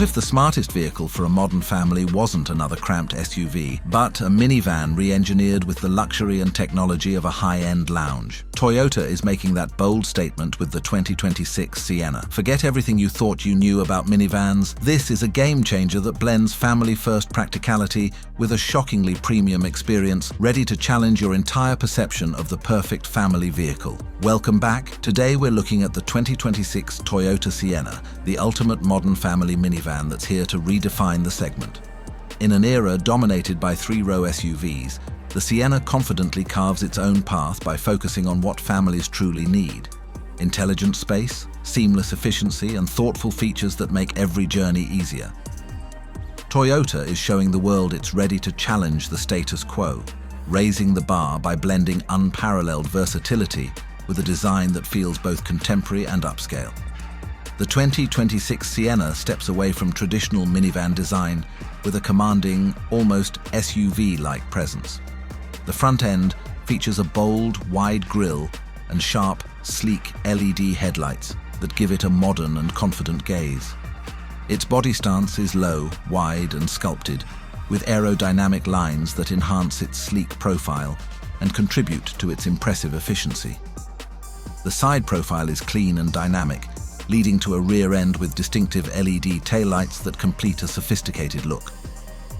if the smartest vehicle for a modern family wasn't another cramped SUV, but a minivan re-engineered with the luxury and technology of a high-end lounge? Toyota is making that bold statement with the 2026 Sienna. Forget everything you thought you knew about minivans. This is a game-changer that blends family-first practicality with a shockingly premium experience, ready to challenge your entire perception of the perfect family vehicle. Welcome back. Today we're looking at the 2026 Toyota Sienna, the ultimate modern family minivan that's here to redefine the segment. In an era dominated by three-row SUVs, the Sienna confidently carves its own path by focusing on what families truly need: intelligent space, seamless efficiency, and thoughtful features that make every journey easier. Toyota is showing the world it's ready to challenge the status quo, raising the bar by blending unparalleled versatility with a design that feels both contemporary and upscale. The 2026 Sienna steps away from traditional minivan design with a commanding, almost SUV-like presence. The front end features a bold, wide grille and sharp, sleek LED headlights that give it a modern and confident gaze. Its body stance is low, wide and sculpted, with aerodynamic lines that enhance its sleek profile and contribute to its impressive efficiency. The side profile is clean and dynamic, leading to a rear end with distinctive LED taillights that complete a sophisticated look.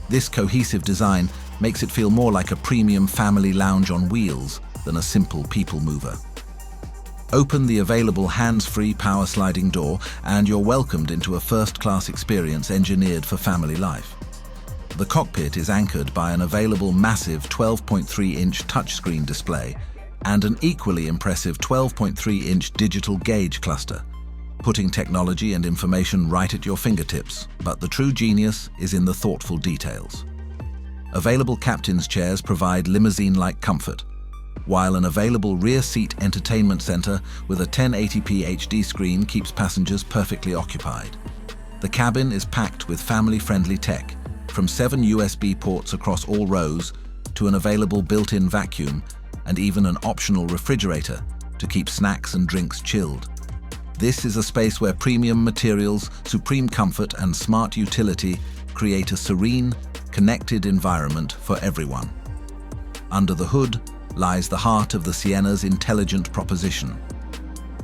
This cohesive design makes it feel more like a premium family lounge on wheels than a simple people mover. Open the available hands-free power sliding door and you're welcomed into a first-class experience engineered for family life. The cockpit is anchored by an available massive 12.3-inch touchscreen display and an equally impressive 12.3-inch digital gauge cluster, putting technology and information right at your fingertips. But the true genius is in the thoughtful details. Available captain's chairs provide limousine-like comfort, while an available rear seat entertainment center with a 1080p HD screen keeps passengers perfectly occupied. The cabin is packed with family-friendly tech, from 7 USB ports across all rows to an available built-in vacuum and even an optional refrigerator to keep snacks and drinks chilled. This is a space where premium materials, supreme comfort, and smart utility create a serene, connected environment for everyone. Under the hood lies the heart of the Sienna's intelligent proposition.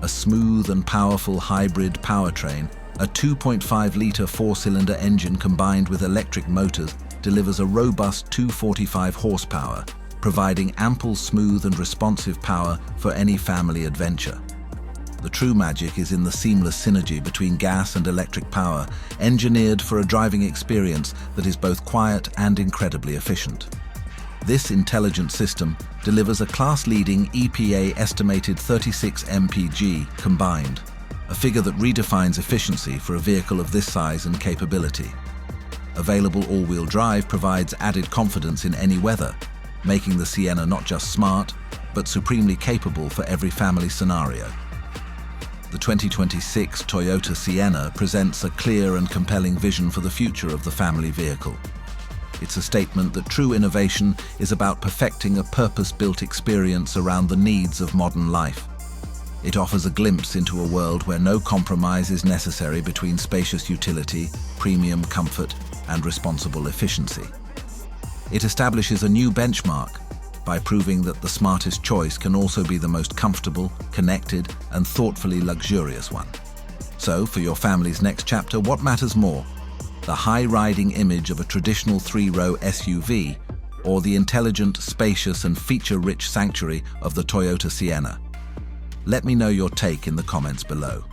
A smooth and powerful hybrid powertrain, a 2.5-litre four-cylinder engine combined with electric motors delivers a robust 245 horsepower, providing ample smooth and responsive power for any family adventure. The true magic is in the seamless synergy between gas and electric power, engineered for a driving experience that is both quiet and incredibly efficient. This intelligent system delivers a class-leading EPA estimated 36 mpg combined, a figure that redefines efficiency for a vehicle of this size and capability. Available all-wheel drive provides added confidence in any weather, making the Sienna not just smart, but supremely capable for every family scenario. The 2026 Toyota Sienna presents a clear and compelling vision for the future of the family vehicle. It's a statement that true innovation is about perfecting a purpose-built experience around the needs of modern life. It offers a glimpse into a world where no compromise is necessary between spacious utility, premium comfort, and responsible efficiency. It establishes a new benchmark by proving that the smartest choice can also be the most comfortable, connected, and thoughtfully luxurious one. So, for your family's next chapter, what matters more? The high-riding image of a traditional three-row SUV, or the intelligent, spacious, and feature-rich sanctuary of the Toyota Sienna? Let me know your take in the comments below.